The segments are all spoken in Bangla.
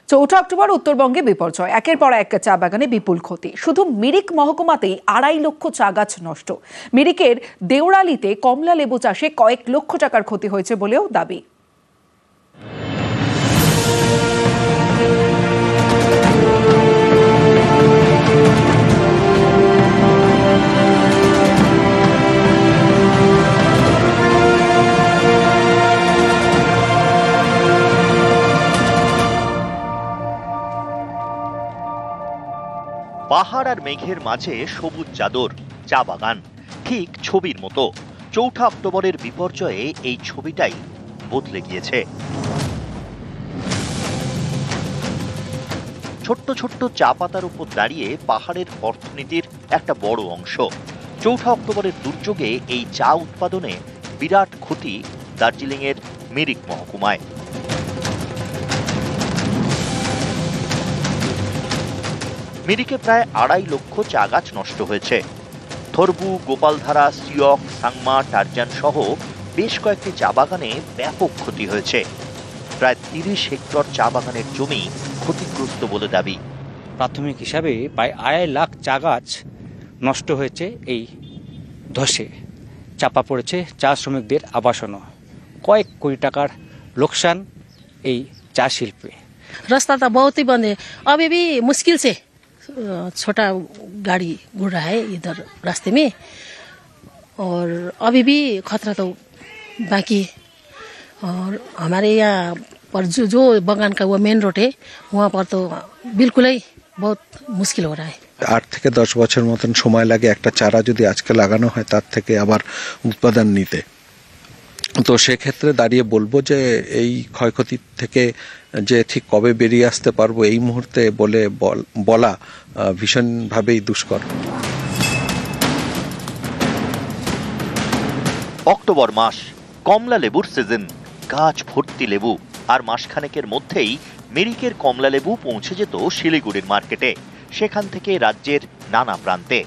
চৌঠা অক্টোবর উত্তরবঙ্গে বিপর্যয়, একের পর এক চা বাগানে বিপুল ক্ষতি। শুধু মিরিক মহকুমাতেই 2.5 লক্ষ চা গাছ নষ্ট। মিরিকের দেউড়ালিতে কমলা লেবু চাষে কয়েক লক্ষ টাকার ক্ষতি হয়েছে বলেও দাবি। পাহাড় আর মেঘের মাঝে সবুজ চাদর, চা বাগান, ঠিক ছবির মতো। চৌঠা অক্টোবরের বিপর্যয়ে এই ছবিটাই বদলে গিয়েছে। ছোট্ট ছোট্ট চা পাতার উপর দাঁড়িয়ে পাহাড়ের অর্থনীতির একটা বড় অংশ। চৌঠা অক্টোবরের দুর্যোগে এই চা উৎপাদনে বিরাট ক্ষতি দার্জিলিংয়ের মিরিক মহকুমায়। মিরিকে প্রায় 2.5 লক্ষ চা গাছ নষ্ট হয়েছে। থরবু, গোপালধারা, সিয়ক, সাংমা, টারজান সহ বেশ কয়েকটি চা বাগানে ব্যাপক ক্ষতি হয়েছে। প্রায় 30 হেক্টর চা বাগানের জমি ক্ষতিগ্রস্ত বলে দাবি। প্রাথমিক হিসাবে প্রায় 2.5 লাখ চা গাছ নষ্ট হয়েছে এই ধসে। চাপা পড়েছে চা শ্রমিকদের আবাসনও। কয়েক কোটি টাকার লোকসান এই চা শিল্পে। रास्ता तो बहुत ही बंद है, अभी भी मुश्किल से छोटा गाड़ी घूर रहा है इधर रास्ते में, और अभी भी खतरा तो बाकी है। और हमारे यहाँ पर जो बगान का वो मेन रोड है, वहाँ पर तो बिल्कुल ही बहुत मुश्किल हो रहा है। 8 থেকে 10 বছর মতন সময় লাগে একটা চারা যদি আজকে লাগানো হয় তার থেকে আবার উৎপাদন নিতে। তো সেক্ষেত্রে দাঁড়িয়ে বলবো যে এই ক্ষয়ক্ষতি থেকে যে ঠিক কবে বেরিয়ে আসতে পারবো এই মুহূর্তে বলা ভীষণভাবেই দুষ্কর। অক্টোবর মাস, কমলা লেবুর সিজন, গাছ ভর্তি লেবু। আর মাসখানেকের মধ্যেই মিরিকের কমলা লেবু পৌঁছে যেত শিলিগুড়ির মার্কেটে, সেখান থেকে রাজ্যের নানা প্রান্তে।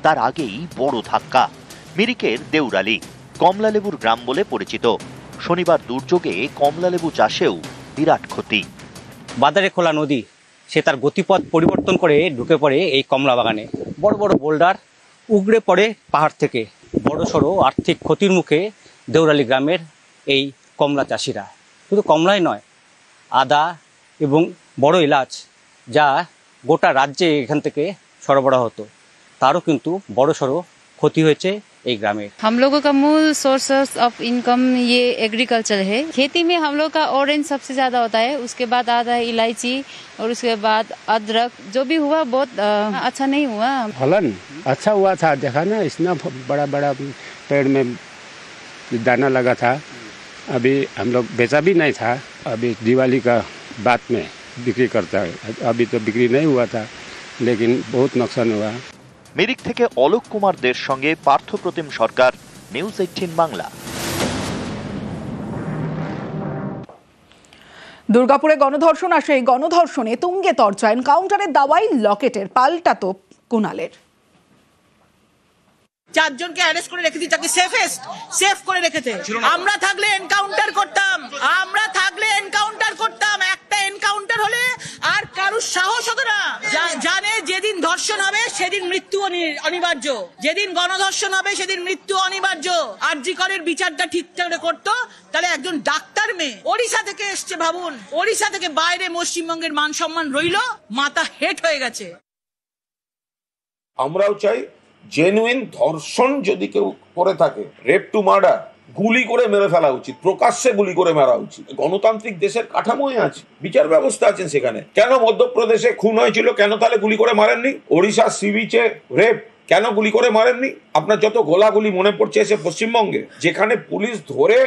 তার আগেই বড় ধাক্কা মিরিকের দেউড়ালি, কমলা লেবুর গ্রাম বলে পরিচিত। শনিবার দুর্যোগে কমলা লেবু চাষেও বিরাট ক্ষতি। বাজারে খোলা নদী, সে তার গতিপথ পরিবর্তন করে ঢুকে পড়ে এই কমলা বাগানে। বড় বড় বোল্ডার উগড়ে পড়ে পাহাড় থেকে। বড়সড় আর্থিক ক্ষতির মুখে দেউড়ালি গ্রামের এই কমলা চাষিরা। শুধু কমলাই নয়, আদা এবং বড় এলাচ যা গোটা রাজ্যে এখান থেকে সরবরাহ হতো, তারও কিন্তু বড়সড় ক্ষতি হয়েছে এই গ্রামে। हम लोगों का मूल सोर्स ऑफ इनकम ये एग्रीकल्चर है। खेती में हम लोग का ऑरेंज सबसे ज्यादा होता है, उसके बाद आता है इलायची, और उसके बाद अदरक। जो भी हुआ बहुत अच्छा नहीं हुआ। फलन अच्छा हुआ था, देखा ना, इतना बड़ा बड़ा पेड़ में दाना लगा था। अभी हम लोग बेचा भी नहीं था, अभी दिवाली का बाद में बिक्री करता है। अभी तो बिक्री नहीं हुआ था, लेकिन बहुत नुकसान हुआ। মিরিক থেকে অলোক কুমার দের সঙ্গে পার্থ প্রতিম সরকার, নিউজ 18 বাংলা। দুর্গাপুরে গণধর্ষণ আসে, এই গণধর্ষণে তুঙ্গে তর্চা এনকাউন্টারের দাওয়াই লকেটের, পাল্টা তো কুণালের। 4 জনকে অ্যারেস্ট করে রেখেছি, তাকে সেফ করে রেখেছে। আমরা থাকলে এনকাউন্টার করতাম, একটা এনকাউন্টার হলে আর কারুর সাহস হতো না। জানে যেদিন ধর্ষণ হবে সেদিন মৃত্যু অনিবার্য, যেদিন গণধর্ষণ হবে সেদিন মৃত্যু অনিবার্য। আরজি করের বিচারটা ঠিকঠাক করতো, তাহলে একজন ডাক্তার মেয়ে ওড়িশা থেকে এসছে, ভাবুন, ওড়িশা থেকে বাইরে পশ্চিমবঙ্গের মান সম্মান রইলো, মাথা হেট হয়ে গেছে। আমরাও চাই জেনুইন ধর্ষণ যদি কেউ করে থাকে, রেপ টু মার্ডার, গুলি করে মেরে ফেলা উচিত, প্রকাশ্যে গুলি করে মারা উচিত। গণতান্ত্রিক দেশের কাঠামোই আছে, বিচার ব্যবস্থা আছেন সেখানে। কেন মধ্যপ্রদেশে খুন হয়েছিল, কেন তাহলে গুলি করে মারেননি? ওড়িশা সি বিচে রেপ, কেন গুলি করে মারেননি? আপনার যত গোলাগুলি মনে পড়ছে এসে পশ্চিমবঙ্গে, যেখানে পুলিশ ধরে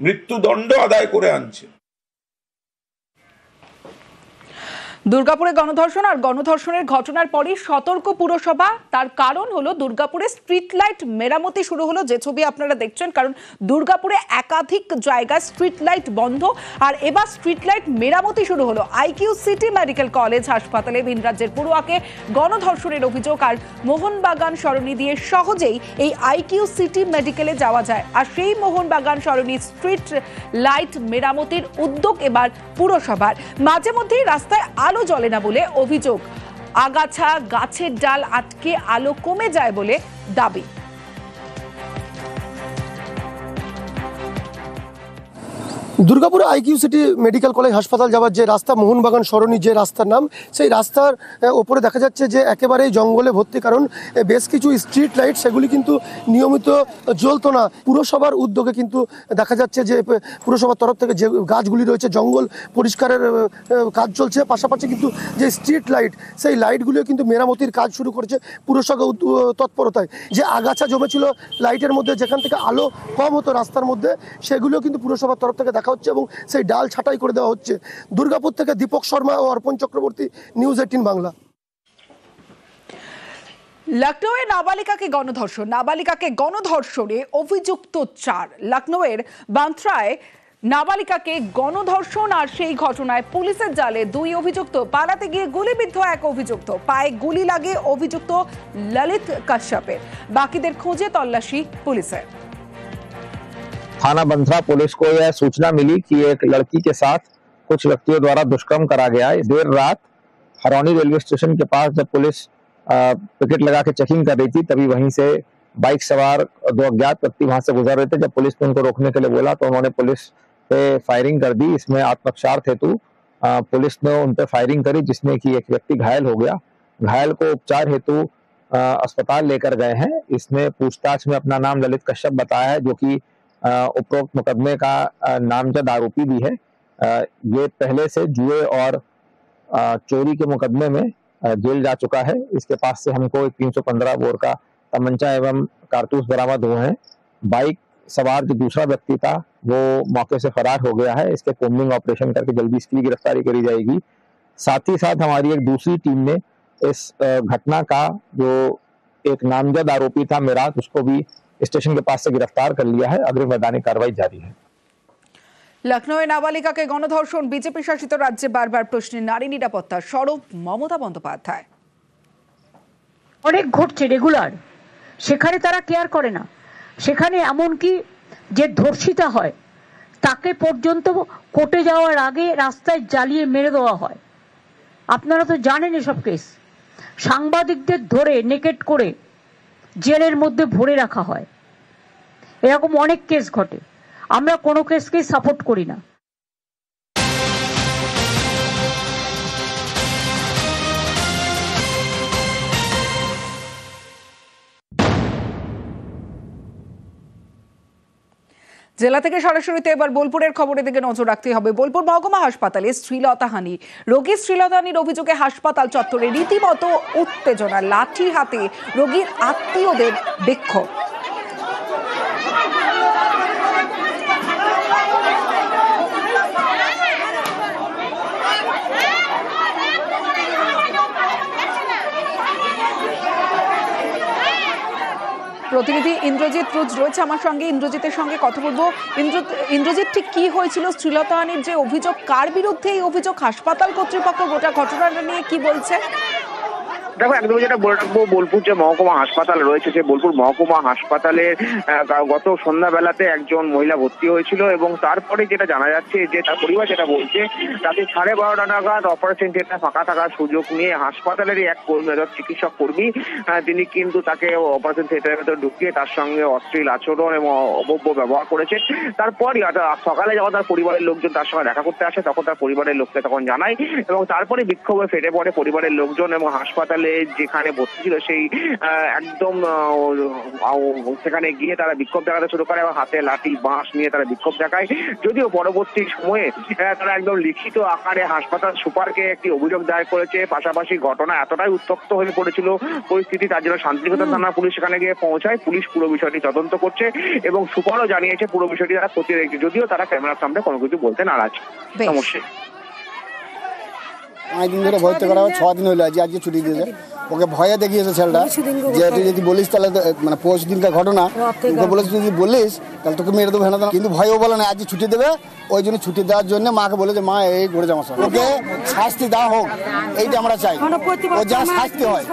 মৃত্যুদণ্ড আদায় করে আনছে। দুর্গাপুরে গণধর্ষণ আর গণধর্ষণের ঘটনার পরই সতর্ক পুরসভা। তার কারণ হলো দুর্গাপুরে স্ট্রিট লাইট মেরামতি শুরু হলো, যে ছবি আপনারা দেখছেন। কারণ দুর্গাপুরে একাধিক জায়গায় স্ট্রিট লাইট বন্ধ, আর এবার স্ট্রিট লাইট মেরামতি শুরু হলো। আইকিউ সিটি মেডিকেল কলেজ হাসপাতালে ভিন রাজ্যের পড়ুয়াকে গণধর্ষণের অভিযোগ, আর মোহনবাগান সরণি দিয়ে সহজেই এই আইকিউ সিটি মেডিকেলে যাওয়া যায়। আর সেই মোহনবাগান সরণি স্ট্রিট লাইট মেরামতির উদ্যোগ এবার পুরসভার। মাঝে মধ্যেই রাস্তায় আলো জ্বলে না বলে অভিযোগ, আগাছা গাছের ডাল আটকে আলো কমে যায় বলে দাবি। দুর্গাপুরে আইকিউ সিটি মেডিকেল কলেজ হাসপাতাল যাওয়ার যে রাস্তা, মোহনবাগান সরণি যে রাস্তার নাম, সেই রাস্তার ওপরে দেখা যাচ্ছে যে একেবারেই জঙ্গলে ভর্তি। কারণ বেশ কিছু স্ট্রিট লাইট সেগুলি কিন্তু নিয়মিত জ্বলতো না। পুরসভার উদ্যোগে কিন্তু দেখা যাচ্ছে যে পুরসভার তরফ থেকে যে গাছগুলি রয়েছে, জঙ্গল পরিষ্কারের কাজ চলছে। পাশাপাশি কিন্তু যে স্ট্রিট লাইট, সেই লাইটগুলিও কিন্তু মেরামতির কাজ শুরু করেছে পুরসভা তৎপরতায়। যে আগাছা জমেছিল লাইটের মধ্যে, যেখান থেকে আলো কম হতো রাস্তার মধ্যে, সেগুলিও কিন্তু পুরসভার তরফ থেকে দেখা হচ্ছে এবং সেই ডাল ছাঁটাই করে দেওয়া হচ্ছে। দুর্গাপুর থেকে দীপক শর্মা ও অর্পণ চক্রবর্তী, নিউজ 18 বাংলা। লখনৌয়ে নাবালিকাকে গণধর্ষণে অভিযুক্ত 4। লখনৌয়ের বান্দ্রায় নাবালিকাকে গণধর্ষণ আর সেই ঘটনায় পুলিশের জালে 2 অভিযুক্ত। পালাতে গিয়ে গুলিবিদ্ধ এক অভিযুক্ত, পায়ে গুলি লাগে অভিযুক্ত ললিত কশ্যপের। বাকিদের খোঁজে তল্লাশি পুলিশের। थाना बंथरा पुलिस को यह सूचना मिली कि एक लड़की के साथ कुछ व्यक्तियों द्वारा दुष्कर्म करा गया है। देर रात हरौनी रेलवे स्टेशन के पास जब पुलिस पिकेट लगा के चेकिंग कर रही थी, तभी वहीं से बाइक सवार 2 अज्ञात व्यक्ति वहां से गुजर रहे थे। जब पुलिस ने उनको रोकने के लिए बोला तो उन्होंने पुलिस पे फायरिंग कर दी। इसमें आत्मरक्षा हेतु पुलिस ने उन पे फायरिंग करी, जिसमें कि एक व्यक्ति घायल हो गया। घायल को उपचार हेतु अस्पताल लेकर गए हैं। इसमें पूछताछ में अपना नाम ललित कश्यप बताया है, जो कि उपरोक्त मुकदमे का नामजद आरोपी भी है। ये पहले से जुए और चोरी के मुकदमे में जेल जा चुका है। इसके पास से हमको 315 बोर का तमंचा एवं कारतूस बरामद हुए हैं। बाइक सवार जो दूसरा व्यक्ति था वो मौके से फरार हो गया है। इसके कोम्बिंग ऑपरेशन करके जल्दी इसकी गिरफ्तारी करी जाएगी। साथ ही साथ हमारी एक दूसरी टीम ने इस घटना का जो एक नामजद आरोपी था मिराज, उसको भी स्टेशन के पास से गिरफ्तार कर लिया है। अग्रिम वैधानिक कार्रवाई जारी है। লখনৌয়ে নাবালিকাকে গণধর্ষণ, বিজেপি শাসিত রাজ্যে বারবার প্রশ্নে নারী নিরাপত্তা। সরব মমতা বন্দ্যোপাধ্যায়। অনেক ঘটছে রেগুলার, সেখানে তারা কেয়ার করে না। সেখানে এমনকি যে ধর্ষিতা হয় তাকে পর্যন্ত কোর্টে যাওয়ার আগে রাস্তায় জ্বালিয়ে মেরে দেওয়া হয়। আপনারা তো জানেন এসব কেস। সাংবাদিকদের ধরে নেকেট করে জেলের মধ্যে ভরে রাখা হয়। এরকম অনেক কেস ঘটে। আমরা কোনো কেসকে সাপোর্ট করি না। জেলা থেকে সরাসরিতে এবার বোলপুরের খবরের দিকে নজর রাখতে হবে। বোলপুর মহকুমা হাসপাতালে শ্লীলতাহানি, রোগীর শ্লীলতাহানির অভিযোগে হাসপাতাল চত্বরে রীতিমতো উত্তেজনা। লাঠি হাতে রোগীর আত্মীয়দের বিক্ষোভ। প্রতিনিধি ইন্দ্রজিৎ রুজ রয়েছে আমার সঙ্গে। ইন্দ্রজিতের সঙ্গে কথা বলবো। ইন্দ্রজিৎ, ঠিক কি হয়েছিল? শ্লীলতাহানির যে অভিযোগ, কার বিরুদ্ধে এই অভিযোগ? হাসপাতাল কর্তৃপক্ষ গোটা ঘটনাটা নিয়ে কি বলছে? দেখো, একদম যেটা বলে রাখবো, বোলপুর যে মহকুমা হাসপাতাল রয়েছে, সেই বোলপুর মহকুমা হাসপাতালে গত সন্ধ্যাবেলাতে একজন মহিলা ভর্তি হয়েছিল এবং তারপরে যেটা জানা যাচ্ছে যে তার পরিবার যেটা বলছে, রাতে 12:30 নাগাদ অপারেশন থিয়েটার ফাঁকা থাকার সুযোগ নিয়ে হাসপাতালেরই এক চিকিৎসক কর্মী তিনি কিন্তু তাকে অপারেশন থিয়েটারের ভেতরে ঢুকিয়ে তার সঙ্গে অশ্লীল আচরণ এবং অভব্য ব্যবহার করেছে। তারপরই সকালে যখন তার পরিবারের লোকজন তার সঙ্গে দেখা করতে আসে, তখন তার পরিবারের লোককে তখন জানায় এবং তারপরে বিক্ষোভে ফেটে পড়ে পরিবারের লোকজন এবং হাসপাতালে যেখানে ভর্তি ছিল সেই একদম সেখানে গিয়ে তারা বিক্ষোভ দেখাতে শুরু করে এবং হাতে লাঠি বাঁশ নিয়ে তারা বিক্ষোভ দেখায়। যদিও পরবর্তী সময়ে তারা একদম লিখিত আকারে হাসপাতাল সুপারকে একটি অভিযোগ দায়ের করেছে। পাশাপাশি ঘটনা এতটাই উত্তপ্ত হয়ে পড়েছিল পরিস্থিতি, তার জন্য শান্তিনিকেতন থানা পুলিশ সেখানে গিয়ে পৌঁছায়। পুলিশ পুরো বিষয়টি তদন্ত করছে এবং সুপারও জানিয়েছে পুরো বিষয়টি তারা খতিয়ে দেখছে, যদিও তারা ক্যামেরার সামনে কোনো কিছু বলতে নারাজ। সমস্যা 5 দিন ধরে ভর্তি করা হয়, 6 দিন হলো আজকে ছুটি দিয়েছে। ওকে ভয়ে দেখিয়েছে ছেলেটা যে তুই যদি বলিস তাহলে মানে 5 দিনকার ঘটনা, ওকে বলেছে যদি বলিস তাহলে তোকে মেরে দেবো, হ্যাঁ। কিন্তু ভয়ও বলে না আজকে ছুটি দেবে, ওই জন্য ছুটি দেওয়ার জন্য মাকে বলে যে মা এই ঘুরে যাওয়া, ওকে শাস্তি দেওয়া হোক, এইটা আমরা চাই, ও যা শাস্তি হয়।